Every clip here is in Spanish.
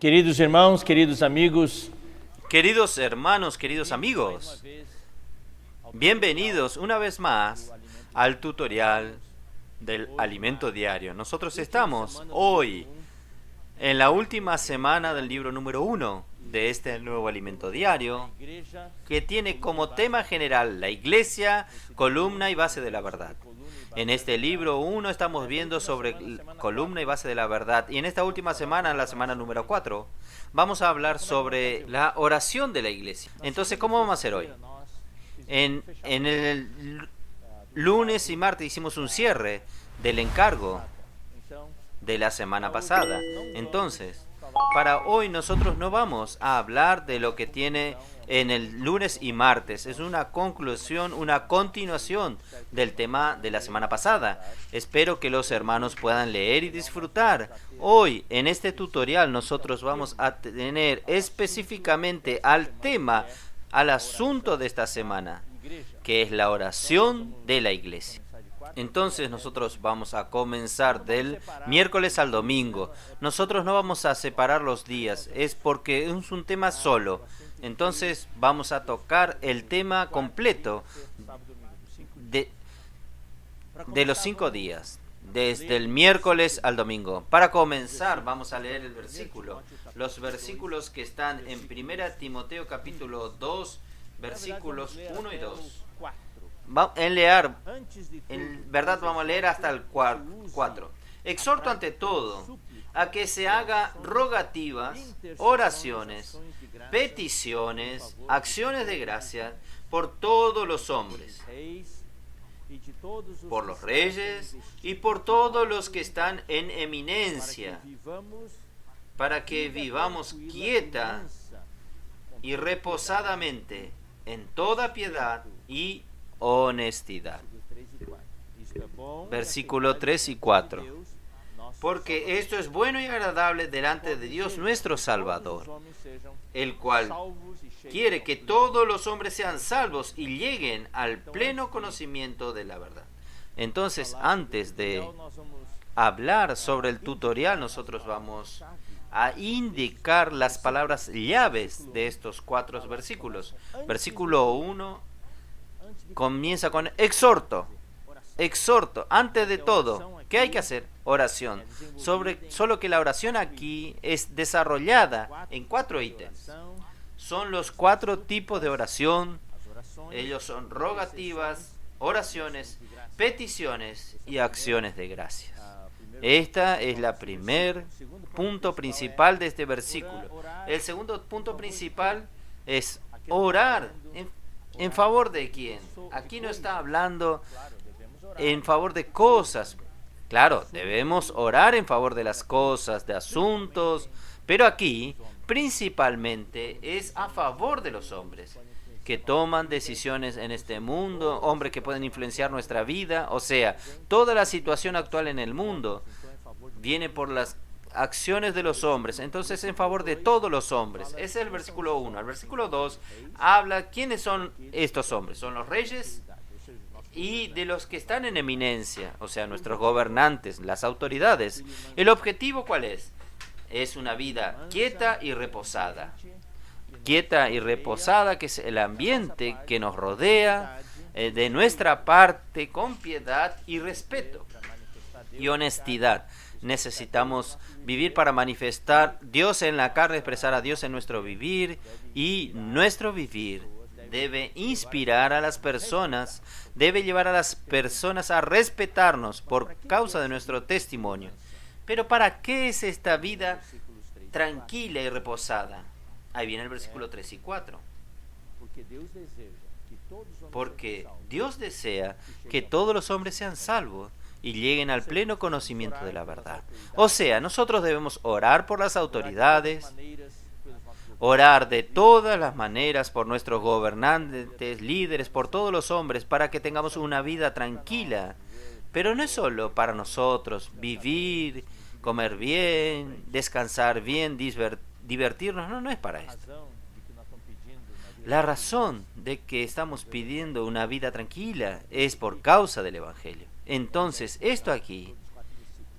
Queridos irmãos, queridos amigos, Queridos hermanos, queridos amigos, bienvenidos una vez más al tutorial del alimento diario. Nosotros estamos hoy en la última semana del libro número 1 de este nuevo alimento diario, que tiene como tema general la iglesia, columna y base de la verdad. En este libro 1 estamos viendo sobre columna y base de la verdad, y en esta última semana, en la semana número 4, vamos a hablar sobre la oración de la iglesia. Entonces, ¿cómo vamos a hacer hoy? En el lunes y martes hicimos un cierre del encargo de la semana pasada. Entonces, para hoy nosotros no vamos a hablar de lo que tiene en el lunes y martes. Es una conclusión, una continuación del tema de la semana pasada. Espero que los hermanos puedan leer y disfrutar. Hoy, en este tutorial, nosotros vamos a tener específicamente al tema, al asunto de esta semana, que es la oración de la iglesia. Entonces nosotros vamos a comenzar del miércoles al domingo. Nosotros no vamos a separar los días, es porque es un tema solo. Entonces vamos a tocar el tema completo de los 5 días, desde el miércoles al domingo. Para comenzar vamos a leer el versículo. Los versículos que están en 1 Timoteo capítulo 2, versículos 1 y 2. En verdad vamos a leer hasta el 4. Exhorto ante todo a que se haga rogativas, oraciones, peticiones, acciones de gracia por todos los hombres, por los reyes y por todos los que están en eminencia, para que vivamos quieta y reposadamente en toda piedad y honestidad. Versículo 3 y 4. Porque esto es bueno y agradable delante de Dios nuestro Salvador, el cual quiere que todos los hombres sean salvos y lleguen al pleno conocimiento de la verdad. Entonces, antes de hablar sobre el tutorial, nosotros vamos a indicar las palabras llaves de estos 4 versículos. Versículo 1 comienza con exhorto. Exhorto, antes de todo, ¿qué hay que hacer? Oración. Solo que la oración aquí es desarrollada en 4 ítems. Son los 4 tipos de oración. Ellos son rogativas, oraciones, peticiones y acciones de gracias. Esta es la primer punto principal de este versículo. El segundo punto principal es orar. ¿En favor de quién? Aquí no está hablando en favor de cosas. Claro, debemos orar en favor de las cosas, de asuntos, pero aquí principalmente es a favor de los hombres que toman decisiones en este mundo, hombres que pueden influenciar nuestra vida. O sea, toda la situación actual en el mundo viene por las acciones de los hombres, entonces en favor de todos los hombres. Ese es el versículo 1. El versículo 2 habla quiénes son estos hombres. Son los reyes y de los que están en eminencia, o sea, nuestros gobernantes, las autoridades. ¿El objetivo cuál es? Es una vida quieta y reposada. Quieta y reposada, que es el ambiente que nos rodea, de nuestra parte, con piedad y respeto y honestidad. Necesitamos vivir para manifestar Dios en la carne, expresar a Dios en nuestro vivir, y nuestro vivir debe inspirar a las personas, debe llevar a las personas a respetarnos por causa de nuestro testimonio. Pero ¿para qué es esta vida tranquila y reposada? Ahí viene el versículo 3 y 4. Porque Dios desea que todos los hombres sean salvos y lleguen al pleno conocimiento de la verdad. O sea, nosotros debemos orar por las autoridades, orar de todas las maneras por nuestros gobernantes, líderes, por todos los hombres, para que tengamos una vida tranquila. Pero no es solo para nosotros vivir, comer bien, descansar bien, divertirnos. No es para esto. La razón de que estamos pidiendo una vida tranquila es por causa del Evangelio. Entonces, esto aquí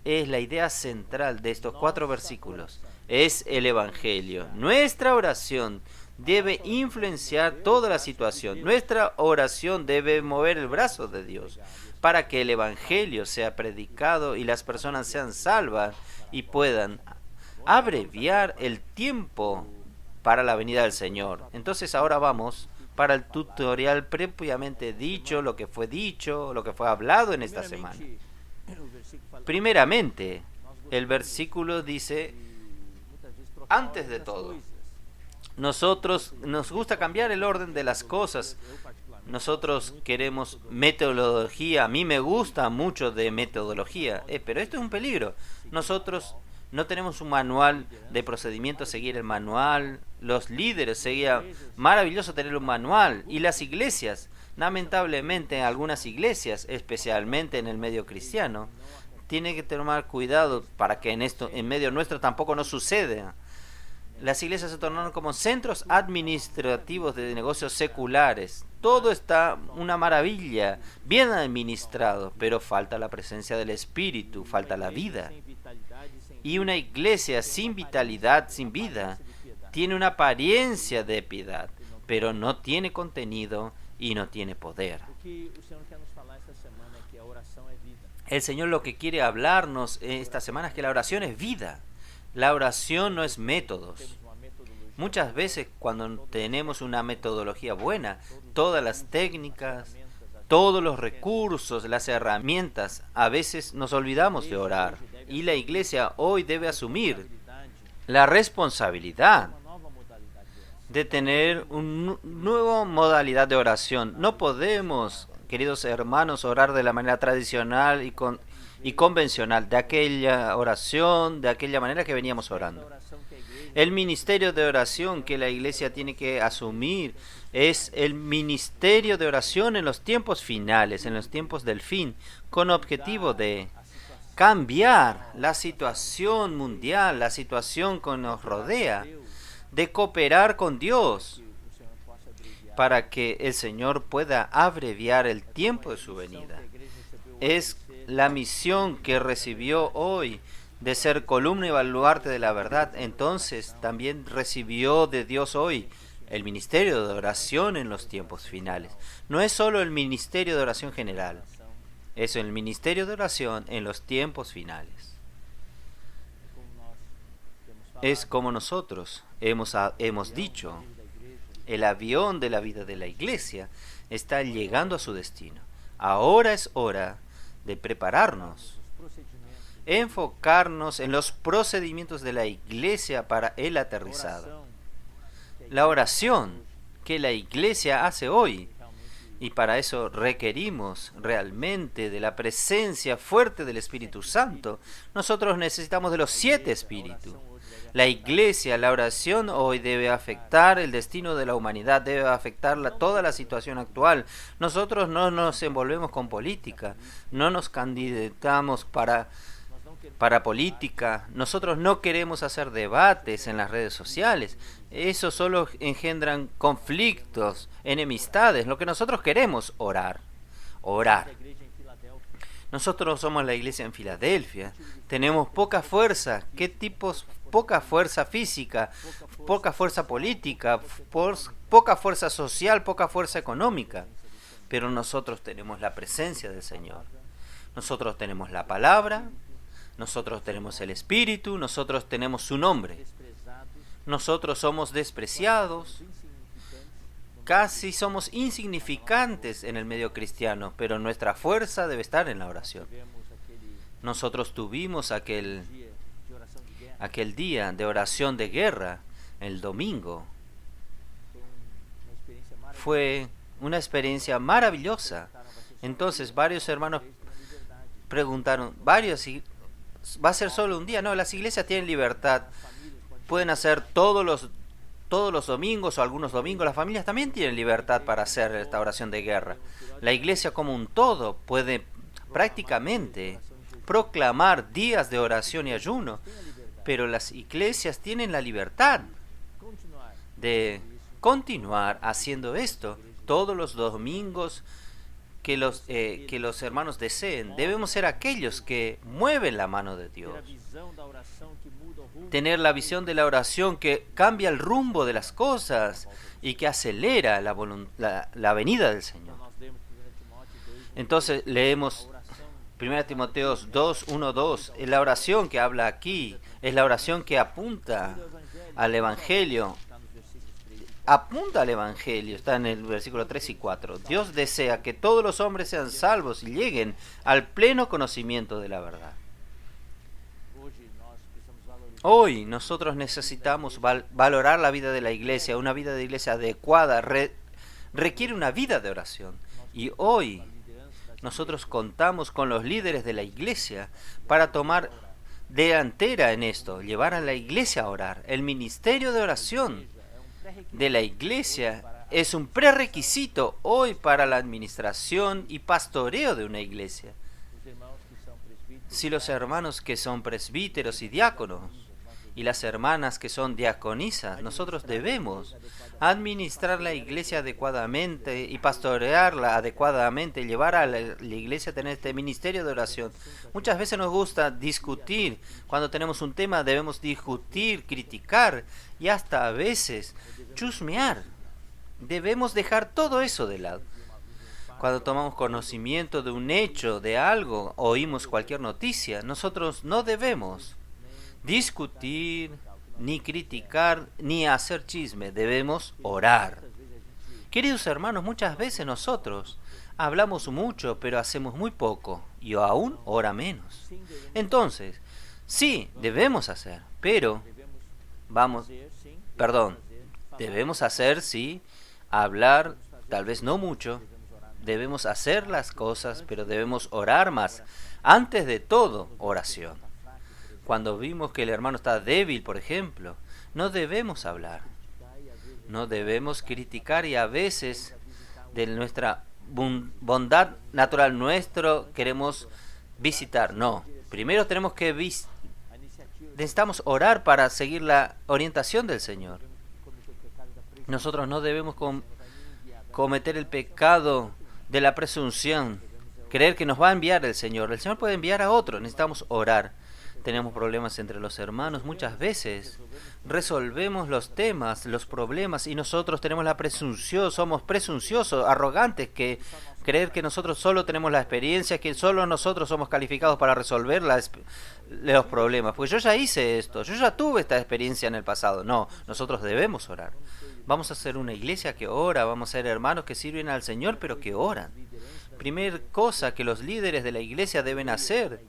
es la idea central de estos 4 versículos. Es el Evangelio. Nuestra oración debe influenciar toda la situación. Nuestra oración debe mover el brazo de Dios para que el Evangelio sea predicado y las personas sean salvas y puedan abreviar el tiempo para la venida del Señor. Entonces ahora vamos para el tutorial previamente dicho, lo que fue hablado en esta semana. Primeramente, el versículo dice, antes de todo, nosotros nos gusta cambiar el orden de las cosas. Nosotros queremos metodología. A mí me gusta mucho de metodología, pero esto es un peligro. Nosotros no tenemos un manual de procedimiento, seguir el manual. Los líderes sería maravilloso tener un manual. Y las iglesias, lamentablemente algunas iglesias, especialmente en el medio cristiano, tienen que tomar cuidado para que en medio nuestro tampoco no suceda. Las iglesias se tornaron como centros administrativos de negocios seculares. Todo está una maravilla, bien administrado, pero falta la presencia del Espíritu, falta la vida. Y una iglesia sin vitalidad, sin vida, tiene una apariencia de piedad, pero no tiene contenido y no tiene poder. El Señor lo que quiere hablarnos esta semana es que la oración es vida. La oración no es métodos. Muchas veces cuando tenemos una metodología buena, todas las técnicas, todos los recursos, las herramientas, a veces nos olvidamos de orar. Y la iglesia hoy debe asumir la responsabilidad de tener una nueva modalidad de oración. No podemos, queridos hermanos, orar de la manera tradicional y convencional, de aquella oración, de aquella manera que veníamos orando. El ministerio de oración que la iglesia tiene que asumir es el ministerio de oración en los tiempos finales, en los tiempos del fin, con objetivo de cambiar la situación mundial, la situación que nos rodea, de cooperar con Dios para que el Señor pueda abreviar el tiempo de su venida. Es la misión que recibió hoy de ser columna y baluarte de la verdad. Entonces también recibió de Dios hoy el ministerio de oración en los tiempos finales. No es solo el ministerio de oración general, es el ministerio de oración en los tiempos finales. Es como nosotros hemos dicho, el avión de la vida de la iglesia está llegando a su destino. Ahora es hora de prepararnos, enfocarnos en los procedimientos de la iglesia para el aterrizado. La oración que la iglesia hace hoy, y para eso requerimos realmente de la presencia fuerte del Espíritu Santo. Nosotros necesitamos de los 7 espíritus. La iglesia, la oración hoy debe afectar el destino de la humanidad, debe afectar toda la situación actual. Nosotros no nos envolvemos con política, no nos candidatamos para política. Nosotros no queremos hacer debates en las redes sociales. Eso solo engendran conflictos, enemistades. Lo que nosotros queremos, orar. Nosotros somos la iglesia en Filadelfia. Tenemos poca fuerza. ¿Qué tipos? Poca fuerza física, poca fuerza política, poca fuerza social, poca fuerza económica. Pero nosotros tenemos la presencia del Señor. Nosotros tenemos la palabra. Nosotros tenemos el Espíritu, nosotros tenemos su nombre. Nosotros somos despreciados, casi somos insignificantes en el medio cristiano, pero nuestra fuerza debe estar en la oración. Nosotros tuvimos aquel día de oración de guerra, el domingo. Fue una experiencia maravillosa. Entonces varios hermanos preguntaron, ¿va a ser solo un día? No, las iglesias tienen libertad. Pueden hacer todos los domingos o algunos domingos. Las familias también tienen libertad para hacer esta oración de guerra. La iglesia como un todo puede prácticamente proclamar días de oración y ayuno. Pero las iglesias tienen la libertad de continuar haciendo esto todos los domingos que los hermanos deseen. Debemos ser aquellos que mueven la mano de Dios. Tener la visión de la oración que cambia el rumbo de las cosas y que acelera la venida del Señor. Entonces leemos 1 Timoteo 2, 1, 2. La oración que habla aquí es la oración que apunta al Evangelio. Apunta al Evangelio, está en el versículo 3 y 4. Dios desea que todos los hombres sean salvos y lleguen al pleno conocimiento de la verdad. Hoy nosotros necesitamos valorar la vida de la iglesia. Una vida de iglesia adecuada requiere una vida de oración. Y hoy nosotros contamos con los líderes de la iglesia para tomar delantera en esto, llevar a la iglesia a orar. El ministerio de oración de la iglesia es un prerequisito hoy para la administración y pastoreo de una iglesia. Si los hermanos que son presbíteros y diáconos y las hermanas que son diaconisas, nosotros debemos administrar la iglesia adecuadamente y pastorearla adecuadamente, llevar a la iglesia a tener este ministerio de oración. Muchas veces nos gusta discutir. Cuando tenemos un tema debemos discutir, criticar y hasta a veces chusmear. Debemos dejar todo eso de lado. Cuando tomamos conocimiento de un hecho, de algo, oímos cualquier noticia, nosotros no debemos discutir, ni criticar, ni hacer chisme. Debemos orar. Queridos hermanos, muchas veces nosotros hablamos mucho, pero hacemos muy poco, y aún ora menos. Entonces, sí, debemos hacer, pero debemos hacer, sí, hablar, tal vez no mucho, debemos hacer las cosas, pero debemos orar más. Antes de todo, oración. Cuando vimos que el hermano está débil, por ejemplo, no debemos hablar, no debemos criticar y a veces de nuestra bondad natural nuestro queremos visitar. No, primero tenemos que necesitamos orar para seguir la orientación del Señor. Nosotros no debemos cometer el pecado de la presunción, creer que nos va a enviar el Señor. El Señor puede enviar a otro, necesitamos orar. Tenemos problemas entre los hermanos, muchas veces resolvemos los temas, los problemas, y nosotros tenemos somos presunciosos, arrogantes, que creer que nosotros solo tenemos la experiencia, que solo nosotros somos calificados para resolver los problemas. Pues yo ya hice esto, yo ya tuve esta experiencia en el pasado. No, nosotros debemos orar. Vamos a ser una iglesia que ora, vamos a ser hermanos que sirven al Señor, pero que oran. Primer cosa que los líderes de la iglesia deben hacer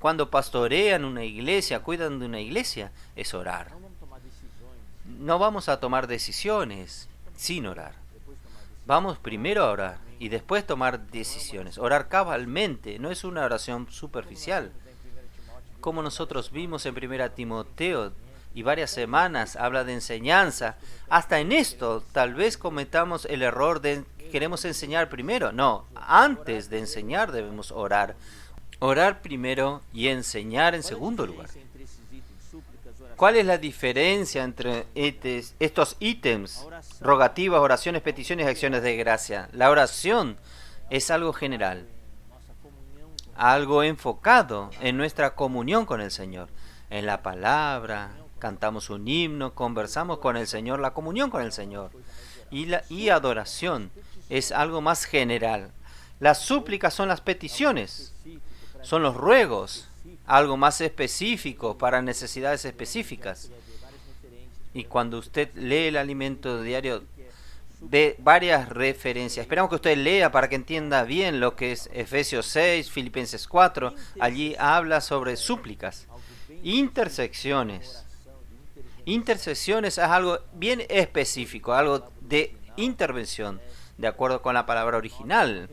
cuando pastorean una iglesia, cuidan de una iglesia, es orar. No vamos a tomar decisiones sin orar. Vamos primero a orar y después tomar decisiones. Orar cabalmente no es una oración superficial. Como nosotros vimos en 1 Timoteo y varias semanas habla de enseñanza. Hasta en esto tal vez cometamos el error de queremos enseñar primero. No, antes de enseñar debemos orar. Orar primero y enseñar en segundo lugar. ¿Cuál es la diferencia entre estos ítems? Rogativas, oraciones, peticiones y acciones de gracia. La oración es algo general, algo enfocado en nuestra comunión con el Señor. En la palabra, cantamos un himno, conversamos con el Señor, la comunión con el Señor. Y adoración es algo más general. Las súplicas son las peticiones. Son los ruegos, algo más específico para necesidades específicas. Y cuando usted lee el alimento diario, ve varias referencias. Esperamos que usted lea para que entienda bien lo que es Efesios 6, Filipenses 4. Allí habla sobre súplicas. Intersecciones. Intercesiones es algo bien específico, algo de intervención, de acuerdo con la palabra original.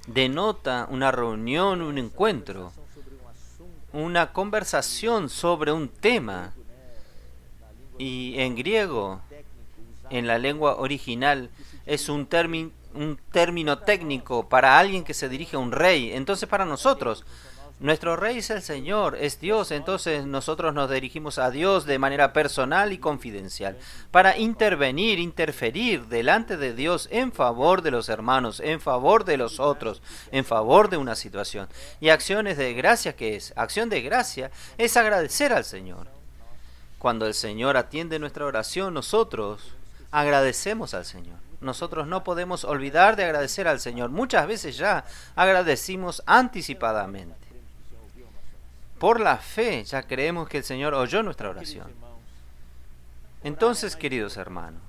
Denota una reunión, un encuentro, una conversación sobre un tema. Y en griego, en la lengua original, es un término técnico para alguien que se dirige a un rey. Entonces para nosotros Nuestro Rey es el Señor, es Dios, entonces nosotros nos dirigimos a Dios de manera personal y confidencial para interferir delante de Dios en favor de los hermanos, en favor de los otros, en favor de una situación. Y acciones de gracia, ¿qué es? Acción de gracia es agradecer al Señor. Cuando el Señor atiende nuestra oración, nosotros agradecemos al Señor. Nosotros no podemos olvidar de agradecer al Señor. Muchas veces ya agradecimos anticipadamente. Por la fe ya creemos que el Señor oyó nuestra oración. Entonces, queridos hermanos,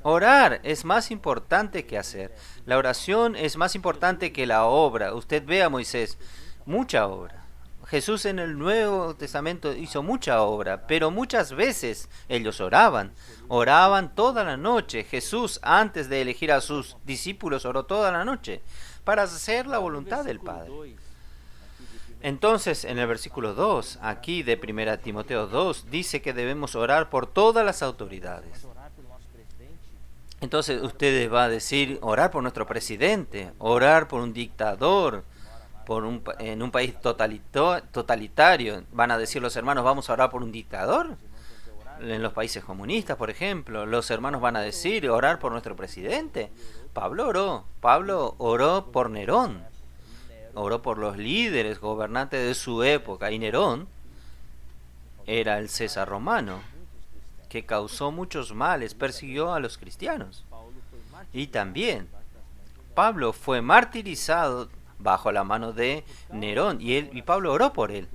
orar es más importante que hacer. La oración es más importante que la obra. Usted ve a Moisés, mucha obra. Jesús en el Nuevo Testamento hizo mucha obra, pero muchas veces ellos oraban toda la noche. Jesús, antes de elegir a sus discípulos, oró toda la noche para hacer la voluntad del Padre. Entonces, en el versículo 2, aquí de 1 Timoteo 2, dice que debemos orar por todas las autoridades. Entonces, ustedes van a decir, orar por nuestro presidente, orar por un dictador, en un país totalitario. Van a decir los hermanos, ¿vamos a orar por un dictador? En los países comunistas, por ejemplo, los hermanos van a decir, orar por nuestro presidente. Pablo oró por Nerón. Oró por los líderes gobernantes de su época. Y Nerón era el César romano, que causó muchos males, persiguió a los cristianos. Y también Pablo fue martirizado bajo la mano de Nerón, y Pablo oró por él.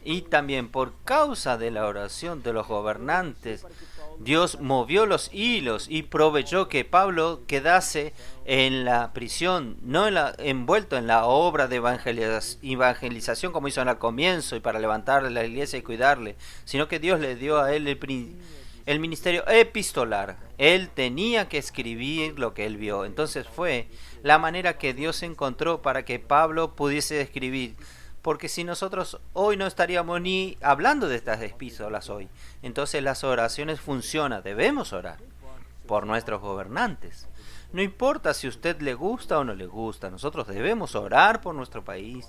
Y también por causa de la oración de los gobernantes, Dios movió los hilos y proveyó que Pablo quedase en la prisión, no envuelto en la obra de evangelización como hizo en el comienzo y para levantar la iglesia y cuidarle, sino que Dios le dio a él el ministerio epistolar. Él tenía que escribir lo que él vio. Entonces fue la manera que Dios encontró para que Pablo pudiese escribir. Porque si nosotros hoy no estaríamos ni hablando de estas epístolas hoy. Entonces las oraciones funcionan. Debemos orar por nuestros gobernantes. No importa si a usted le gusta o no le gusta. Nosotros debemos orar por nuestro país.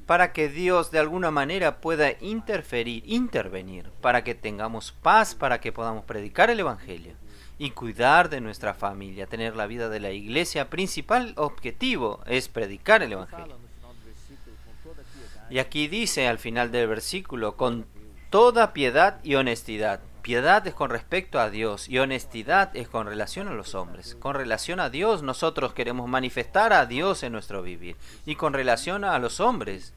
Para que Dios de alguna manera pueda intervenir. Para que tengamos paz, para que podamos predicar el Evangelio. Y cuidar de nuestra familia. Tener la vida de la iglesia. Principal objetivo es predicar el Evangelio. Y aquí dice al final del versículo, con toda piedad y honestidad. Piedad es con respecto a Dios y honestidad es con relación a los hombres. Con relación a Dios nosotros queremos manifestar a Dios en nuestro vivir. Y con relación a los hombres,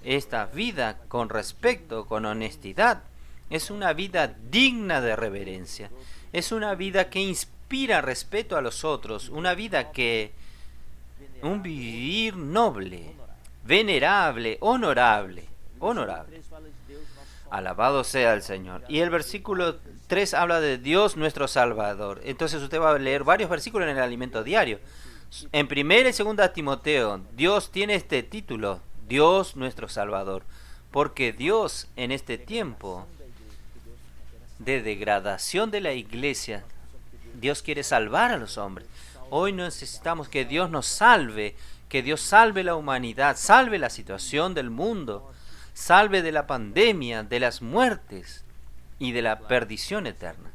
esta vida con respecto, con honestidad, es una vida digna de reverencia. Es una vida que inspira respeto a los otros. Una vida un vivir noble, venerable, honorable. Alabado sea el Señor. Y el versículo 3 habla de Dios nuestro Salvador. Entonces usted va a leer varios versículos en el alimento diario. En 1 y 2 Timoteo, Dios tiene este título, Dios nuestro Salvador. Porque Dios en este tiempo de degradación de la iglesia, Dios quiere salvar a los hombres. Hoy necesitamos que Dios nos salve, que Dios salve la humanidad, salve la situación del mundo, salve de la pandemia, de las muertes y de la perdición eterna.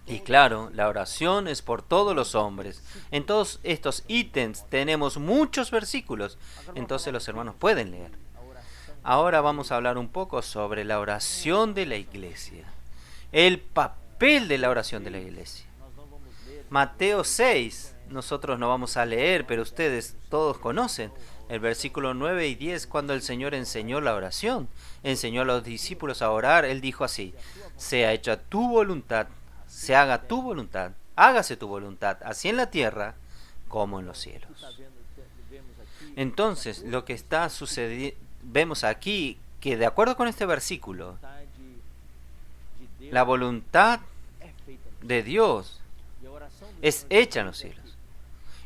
Y claro, la oración es por todos los hombres. En todos estos ítems tenemos muchos versículos, entonces los hermanos pueden leer. Ahora vamos a hablar un poco sobre la oración de la iglesia, el papel de la oración de la iglesia. Mateo 6, nosotros no vamos a leer, pero ustedes todos conocen el versículo 9 y 10, cuando el Señor enseñó la oración, enseñó a los discípulos a orar. Él dijo así: sea hecha tu voluntad, se haga tu voluntad, hágase tu voluntad, así en la tierra como en los cielos. Entonces, lo que está sucediendo, vemos aquí que de acuerdo con este versículo, la voluntad de Dios es hecha en los cielos.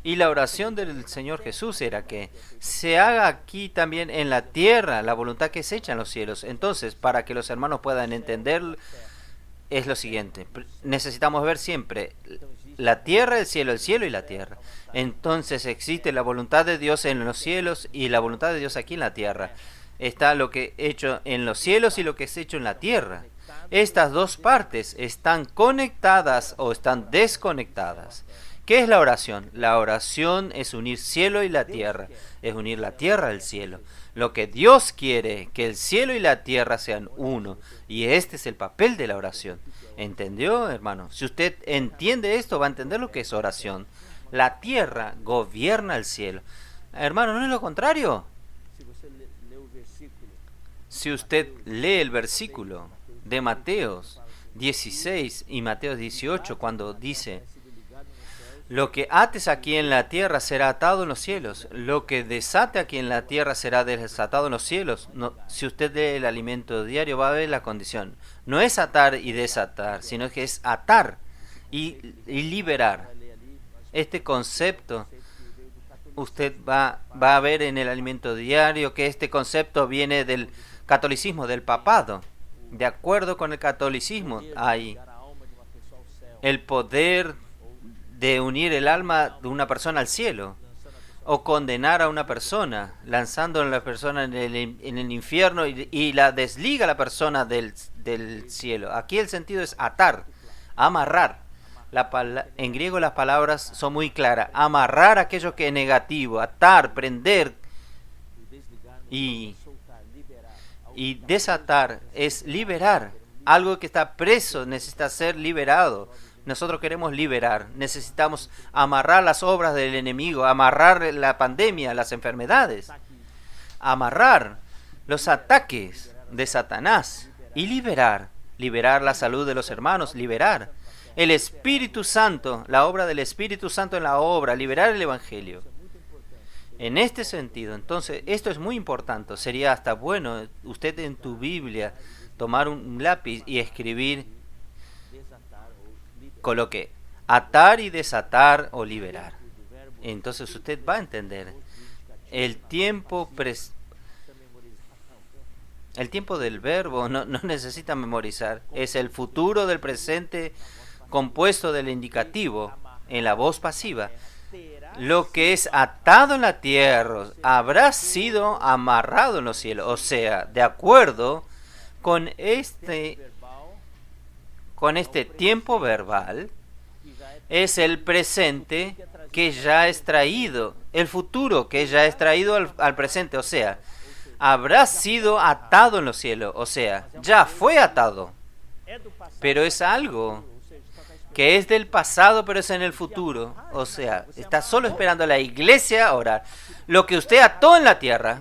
Y la oración del Señor Jesús era que se haga aquí también en la tierra la voluntad que es hecha en los cielos. Entonces, para que los hermanos puedan entender, es lo siguiente. Necesitamos ver siempre la tierra, el cielo y la tierra. Entonces existe la voluntad de Dios en los cielos y la voluntad de Dios aquí en la tierra. Está lo que es hecho en los cielos y lo que es hecho en la tierra. Estas dos partes están conectadas o están desconectadas. ¿Qué es la oración? La oración es unir cielo y la tierra, es unir la tierra al cielo. Lo que Dios quiere, que el cielo y la tierra sean uno, y este es el papel de la oración. ¿Entendió, hermano? Si usted entiende esto, va a entender lo que es oración. La tierra gobierna el cielo. Hermano, ¿no es lo contrario? Si usted lee el versículo de Mateos 16 y Mateos 18, cuando dice: lo que ates aquí en la tierra será atado en los cielos, lo que desate aquí en la tierra será desatado en los cielos. No, si usted lee el alimento diario, va a ver la condición. No es atar y desatar, sino que es atar y liberar. Este concepto usted va a ver en el alimento diario, que este concepto viene del catolicismo, del papado. De acuerdo con el catolicismo, hay el poder de unir el alma de una persona al cielo, o condenar a una persona, lanzando a la persona en el infierno y la desliga a la persona del cielo. Aquí el sentido es atar, amarrar. En griego las palabras son muy claras: amarrar aquello que es negativo, atar, prender, y desatar es liberar. Algo que está preso necesita ser liberado. Nosotros queremos liberar, necesitamos amarrar las obras del enemigo, amarrar la pandemia, las enfermedades, amarrar los ataques de Satanás y liberar la salud de los hermanos, liberar el Espíritu Santo, la obra del Espíritu Santo en la obra, liberar el Evangelio. En este sentido, entonces, esto es muy importante. Sería hasta bueno usted en tu Biblia tomar un lápiz y escribir: coloque atar y desatar o liberar. Entonces usted va a entender el tiempo del verbo. No necesita memorizar, es el futuro del presente compuesto del indicativo en la voz pasiva. Lo que es atado en la tierra habrá sido amarrado en los cielos. O sea, de acuerdo con este tiempo verbal, es el presente que ya es traído, el futuro que ya es traído al presente. O sea, habrá sido atado en los cielos. O sea, ya fue atado, pero es algo que es del pasado, pero es en el futuro. O sea, está solo esperando a la iglesia a orar. Lo que usted ató en la tierra,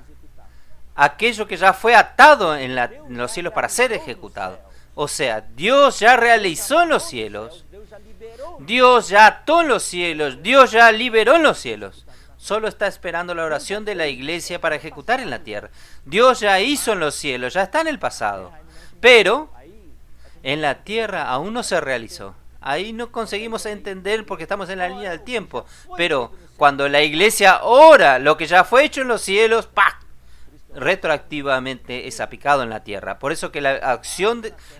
aquello que ya fue atado en los cielos para ser ejecutado. O sea, Dios ya realizó en los cielos, Dios ya ató en los cielos, Dios ya liberó en los cielos. Solo está esperando la oración de la iglesia para ejecutar en la tierra. Dios ya hizo en los cielos, ya está en el pasado. Pero en la tierra aún no se realizó. Ahí no conseguimos entender porque estamos en la línea del tiempo. Pero cuando la iglesia ora lo que ya fue hecho en los cielos, ¡pah!, retroactivamente es aplicado en la tierra. Por eso que la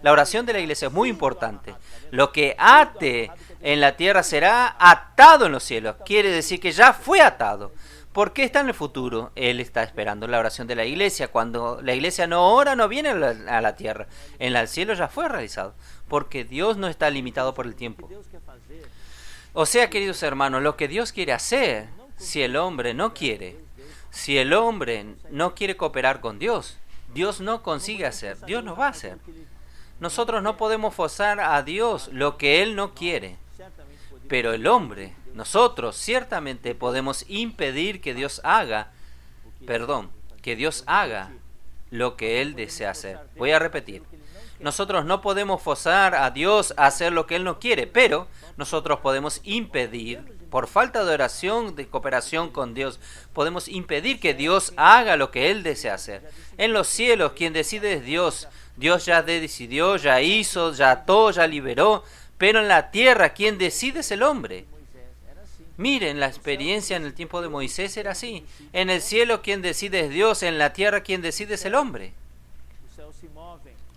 oración de la iglesia es muy importante. Lo que ate en la tierra será atado en los cielos. Quiere decir que ya fue atado. ¿Por qué está en el futuro? Él está esperando la oración de la iglesia. Cuando la iglesia no ora, no viene a la tierra. En el cielo ya fue realizado. Porque Dios no está limitado por el tiempo. O sea, queridos hermanos, lo que Dios quiere hacer, si el hombre no quiere, si el hombre no quiere cooperar con Dios, Dios no consigue hacer, Dios no va a hacer. Nosotros no podemos forzar a Dios lo que Él no quiere. Pero el hombre, nosotros ciertamente podemos impedir que Dios haga lo que Él desea hacer. Voy a repetir. Nosotros no podemos forzar a Dios a hacer lo que Él no quiere, pero nosotros podemos impedir, por falta de oración, de cooperación con Dios, podemos impedir que Dios haga lo que Él desea hacer. En los cielos, quien decide es Dios. Dios ya decidió, ya hizo, ya ató, ya liberó, pero en la tierra, quien decide es el hombre. Miren, la experiencia en el tiempo de Moisés era así. En el cielo, quien decide es Dios, en la tierra, quien decide es el hombre.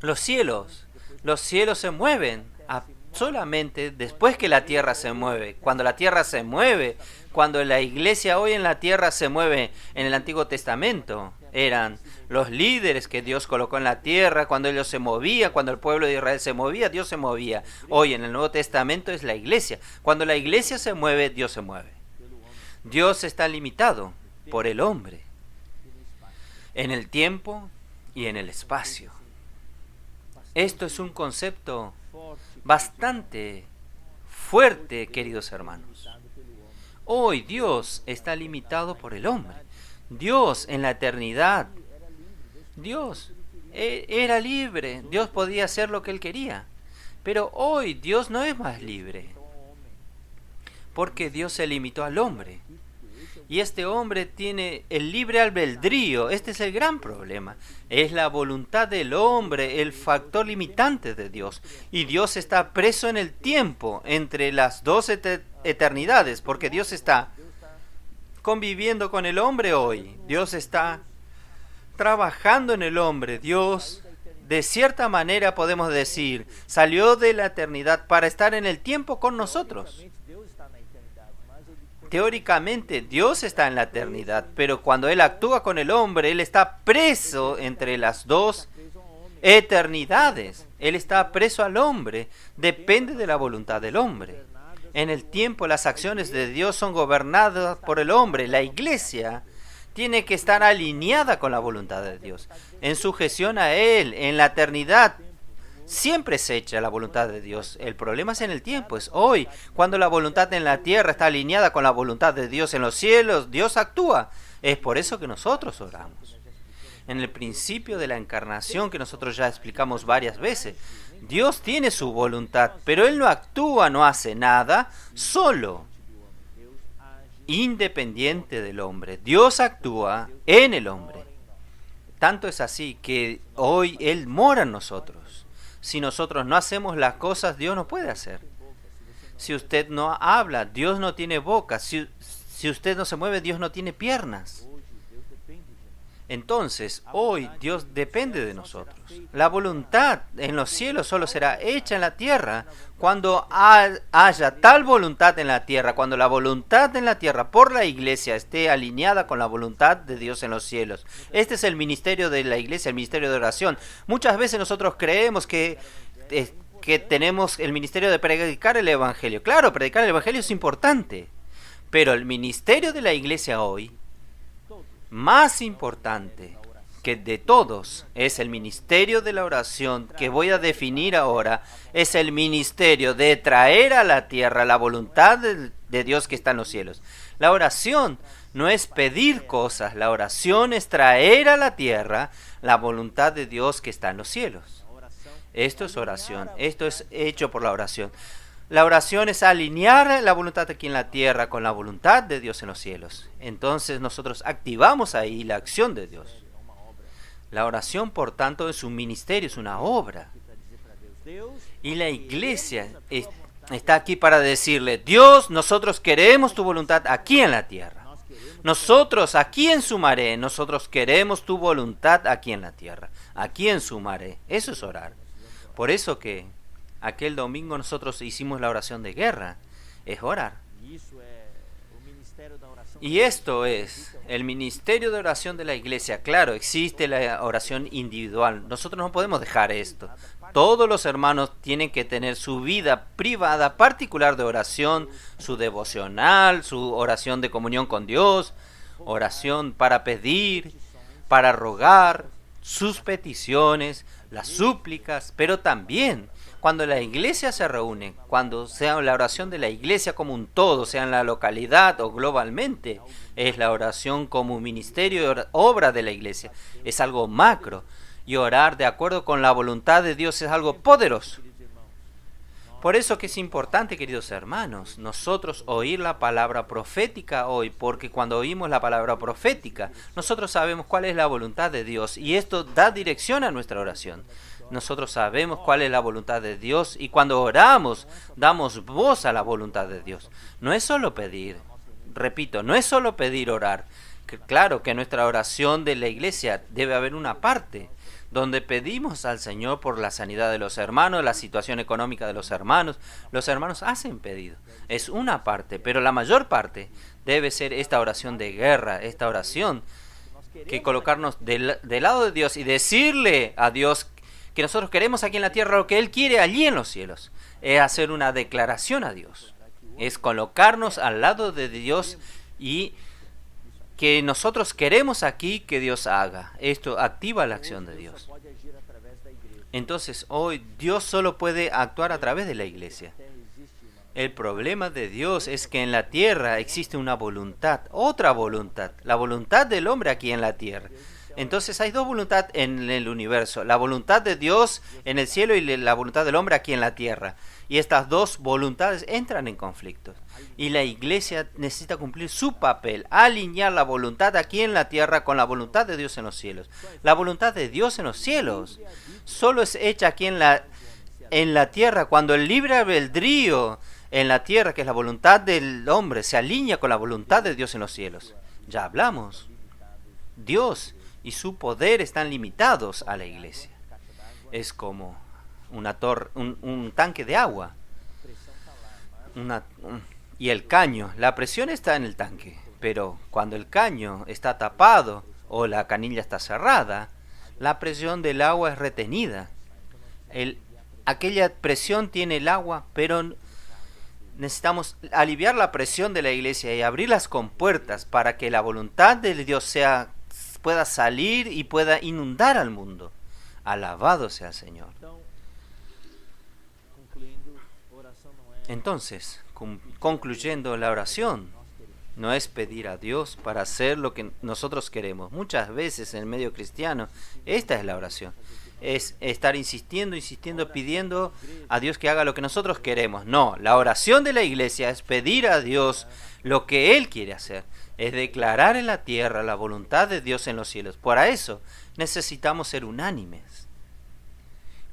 Los cielos se mueven solamente después que la tierra se mueve. Cuando la tierra se mueve, cuando la iglesia hoy en la tierra se mueve en el Antiguo Testamento, eran los líderes que Dios colocó en la tierra, cuando ellos se movían, cuando el pueblo de Israel se movía, Dios se movía. Hoy en el Nuevo Testamento es la iglesia. Cuando la iglesia se mueve, Dios se mueve. Dios está limitado por el hombre en el tiempo y en el espacio. Esto es un concepto bastante fuerte, queridos hermanos. Hoy Dios está limitado por el hombre. Dios en la eternidad, Dios era libre, Dios podía hacer lo que Él quería. Pero hoy Dios no es más libre, porque Dios se limitó al hombre. Y este hombre tiene el libre albedrío. Este es el gran problema. Es la voluntad del hombre el factor limitante de Dios. Y Dios está preso en el tiempo entre las dos eternidades, porque Dios está conviviendo con el hombre hoy. Dios está trabajando en el hombre. Dios, de cierta manera podemos decir, salió de la eternidad para estar en el tiempo con nosotros. Teóricamente Dios está en la eternidad, pero cuando Él actúa con el hombre, Él está preso entre las dos eternidades. Él está preso al hombre, depende de la voluntad del hombre. En el tiempo las acciones de Dios son gobernadas por el hombre. La iglesia tiene que estar alineada con la voluntad de Dios, en sujeción a Él, en la eternidad. Siempre se echa la voluntad de Dios. El problema es en el tiempo, es hoy. Cuando la voluntad en la tierra está alineada con la voluntad de Dios en los cielos, Dios actúa. Es por eso que nosotros oramos. En el principio de la encarnación, que nosotros ya explicamos varias veces, Dios tiene su voluntad, pero Él no actúa, no hace nada solo, independiente del hombre. Dios actúa en el hombre. Tanto es así que hoy Él mora en nosotros. Si nosotros no hacemos las cosas, Dios no puede hacer. Si usted no habla, Dios no tiene boca. Si usted no se mueve, Dios no tiene piernas. Entonces, hoy Dios depende de nosotros. La voluntad en los cielos solo será hecha en la tierra cuando haya tal voluntad en la tierra, cuando la voluntad en la tierra por la iglesia esté alineada con la voluntad de Dios en los cielos. Este es el ministerio de la iglesia, el ministerio de oración. Muchas veces nosotros creemos que tenemos el ministerio de predicar el evangelio. Claro, predicar el evangelio es importante, pero el ministerio de la iglesia hoy, más importante que de todos, es el ministerio de la oración, que voy a definir ahora. Es el ministerio de traer a la tierra la voluntad de Dios que está en los cielos. La oración no es pedir cosas, la oración es traer a la tierra la voluntad de Dios que está en los cielos. Esto es oración, esto es hecho por la oración. La oración es alinear la voluntad aquí en la tierra con la voluntad de Dios en los cielos. Entonces nosotros activamos ahí la acción de Dios. La oración, por tanto, es un ministerio, es una obra. Y la iglesia está aquí para decirle, Dios, nosotros queremos tu voluntad aquí en la tierra. Nosotros aquí en Sumaré, nosotros queremos tu voluntad aquí en la tierra. Aquí en Sumaré. Eso es orar. Por eso que aquel domingo nosotros hicimos la oración de guerra, es orar. Y esto es el ministerio de oración de la iglesia. Claro, existe la oración individual. Nosotros no podemos dejar esto. Todos los hermanos tienen que tener su vida privada, particular de oración, su devocional, su oración de comunión con Dios, oración para pedir, para rogar, sus peticiones, las súplicas, pero también cuando la iglesia se reúne, cuando sea la oración de la iglesia como un todo, sea en la localidad o globalmente, es la oración como un ministerio y obra de la iglesia. Es algo macro, y orar de acuerdo con la voluntad de Dios es algo poderoso. Por eso que es importante, queridos hermanos, nosotros oír la palabra profética hoy, porque cuando oímos la palabra profética, nosotros sabemos cuál es la voluntad de Dios, y esto da dirección a nuestra oración. Nosotros sabemos cuál es la voluntad de Dios, y cuando oramos, damos voz a la voluntad de Dios. No es solo pedir, repito, no es solo pedir orar. Claro que en nuestra oración de la iglesia debe haber una parte donde pedimos al Señor por la sanidad de los hermanos, la situación económica de los hermanos hacen pedido. Es una parte, pero la mayor parte debe ser esta oración de guerra, esta oración que colocarnos del lado de Dios y decirle a Dios que nosotros queremos aquí en la tierra lo que Él quiere allí en los cielos. Es hacer una declaración a Dios. Es colocarnos al lado de Dios y que nosotros queremos aquí que Dios haga. Esto activa la acción de Dios. Entonces hoy Dios solo puede actuar a través de la iglesia. El problema de Dios es que en la tierra existe una voluntad, otra voluntad, la voluntad del hombre aquí en la tierra. Entonces hay dos voluntades en el universo, la voluntad de Dios en el cielo y la voluntad del hombre aquí en la tierra. Y estas dos voluntades entran en conflicto. Y la iglesia necesita cumplir su papel, alinear la voluntad aquí en la tierra con la voluntad de Dios en los cielos. La voluntad de Dios en los cielos solo es hecha aquí en la tierra cuando el libre albedrío en la tierra, que es la voluntad del hombre, se alinea con la voluntad de Dios en los cielos. Ya hablamos. Dios y su poder están limitados a la iglesia. Es como un tanque de agua. Y el caño, la presión está en el tanque, pero cuando el caño está tapado o la canilla está cerrada, la presión del agua es retenida. Aquella presión tiene el agua, pero necesitamos aliviar la presión de la iglesia y abrir las compuertas para que la voluntad de Dios pueda salir y pueda inundar al mundo. Alabado sea el Señor. Entonces, concluyendo, la oración no es pedir a Dios para hacer lo que nosotros queremos. Muchas veces en el medio cristiano, esta es la oración. Es estar insistiendo, pidiendo a Dios que haga lo que nosotros queremos. No, la oración de la iglesia es pedir a Dios lo que Él quiere hacer. Es declarar en la tierra la voluntad de Dios en los cielos. Para eso necesitamos ser unánimes.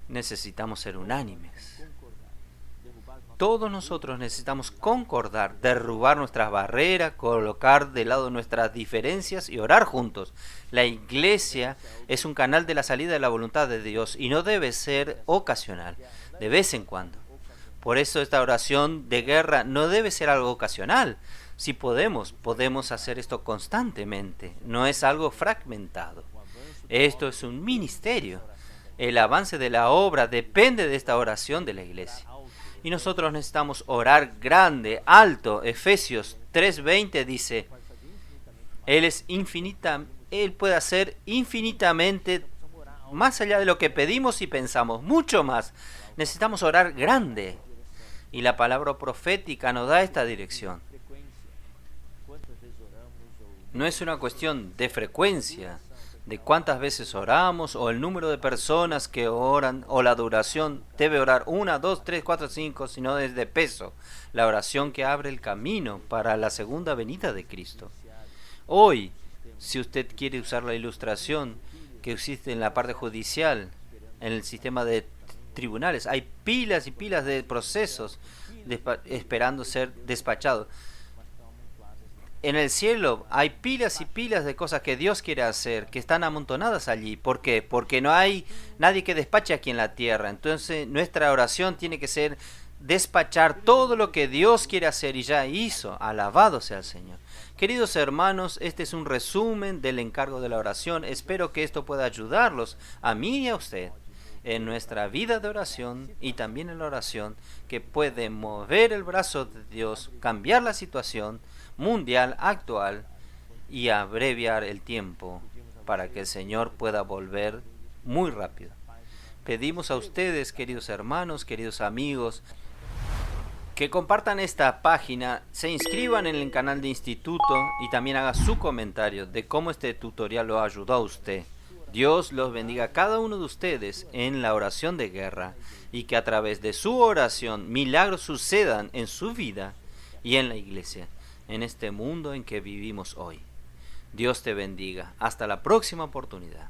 Necesitamos ser unánimes. Todos nosotros necesitamos concordar, derrubar nuestras barreras, colocar de lado nuestras diferencias y orar juntos. La iglesia es un canal de la salida de la voluntad de Dios y no debe ser ocasional, de vez en cuando. Por eso esta oración de guerra no debe ser algo ocasional. Si podemos hacer esto constantemente, no es algo fragmentado. Esto es un ministerio. El avance de la obra depende de esta oración de la iglesia. Y nosotros necesitamos orar grande, alto. Efesios 3:20 dice, Él puede hacer infinitamente más allá de lo que pedimos y pensamos, mucho más. Necesitamos orar grande. Y la palabra profética nos da esta dirección. No es una cuestión de frecuencia, de cuántas veces oramos, o el número de personas que oran, o la duración. Debe orar 1, 2, 3, 4, 5, sino es de peso. La oración que abre el camino para la segunda venida de Cristo. Hoy, si usted quiere usar la ilustración que existe en la parte judicial, en el sistema de tribunales, hay pilas y pilas de procesos esperando ser despachados. En el cielo hay pilas y pilas de cosas que Dios quiere hacer, que están amontonadas allí. ¿Por qué? Porque no hay nadie que despache aquí en la tierra. Entonces nuestra oración tiene que ser despachar todo lo que Dios quiere hacer y ya hizo. Alabado sea el Señor. Queridos hermanos, este es un resumen del encargo de la oración. Espero que esto pueda ayudarlos a mí y a usted en nuestra vida de oración y también en la oración, que puede mover el brazo de Dios, cambiar la situación mundial actual y abreviar el tiempo para que el Señor pueda volver muy rápido. Pedimos a ustedes, queridos hermanos, queridos amigos, que compartan esta página, se inscriban en el canal de Instituto y también haga su comentario de cómo este tutorial lo ayudó a usted. Dios los bendiga a cada uno de ustedes en la oración de guerra y que a través de su oración milagros sucedan en su vida y en la iglesia, en este mundo en que vivimos hoy. Dios te bendiga. Hasta la próxima oportunidad.